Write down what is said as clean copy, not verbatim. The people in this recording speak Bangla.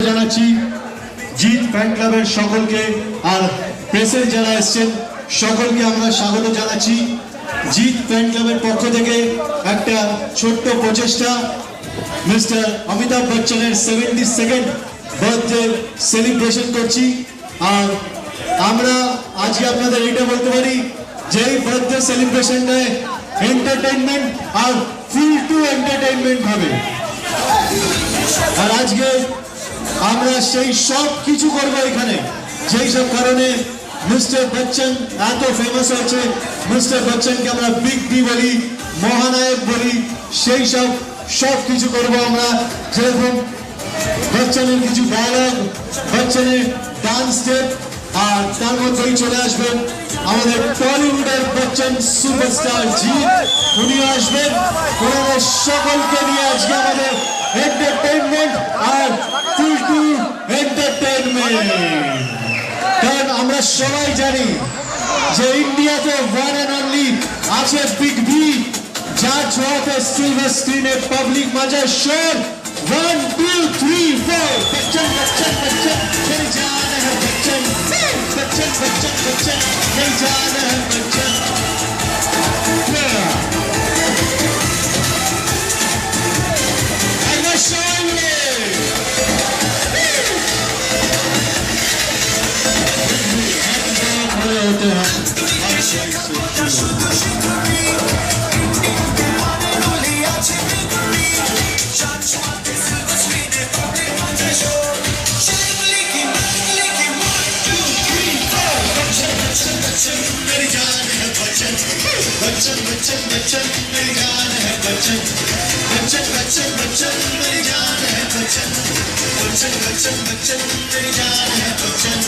জানাচ্ছি জিত ফ্যান ক্লাবের সকলকে আর প্রেসের যারা এসেছেন সকলকে আমরা স্বাগত জানাচ্ছি। জিত ফ্যান ক্লাবের পক্ষ থেকে একটা ছোট্ট প্রচেষ্টা, মিস্টার অমিতাভ বচ্চনের 72nd বার্থডে সেলিব্রেশন করছি। আর আমরা আজকে আপনাদের এটা বলতে পারি যে এই বার্থডে সেলিব্রেশনটায় এন্টারটেইনমেন্ট আর ফুল টু এন্টারটেইনমেন্ট হবে। আর আজকে আমরা সেই সব কিছু করবো এখানে, যেই সব কারণে মিস্টার বচ্চন এত ফেমাস হয়েছে। মিস্টার বচ্চনকে আমরা বিগ বি বলি, মহানায়ক বলি, সেই সব কিছু করবো আমরা। যেরকম বচ্চনের কিছু ডায়লগ, বচ্চনের ডান্স স্টেপ, আর তার মধ্যেই চলে আসবেন আমাদের টলিউডের বচ্চন সুপারস্টার জিৎ, উনি আসবেন। ওনাদের সকলকে নিয়ে আজকে আমাদের এন্টারটেইনমেন্ট আর ফুল টু এন্টারটেইনমেন্ট। কারণ আমরা সবাই জানি যে ইন্ডিয়াতে ওয়ান এন্ড অনলি আছে বিগ বি, যার ছোঁয়াতে সিলভার স্ক্রিনে পাবলিক মাঝে শোর 1 2 3 4 बच्चन बच्चन बच्चन मेरी जान है बच्चन बच्चन बच्चन बच्चन मेरी जान है Bachchan. I was showing Bachchan Bachchan Bachchan मेरी जान है बच्चन बच्चन बच्चन बच्चन मेरी जान है बच्चन बच्चन बच्चन बच्चन मेरी जान है बच्चन।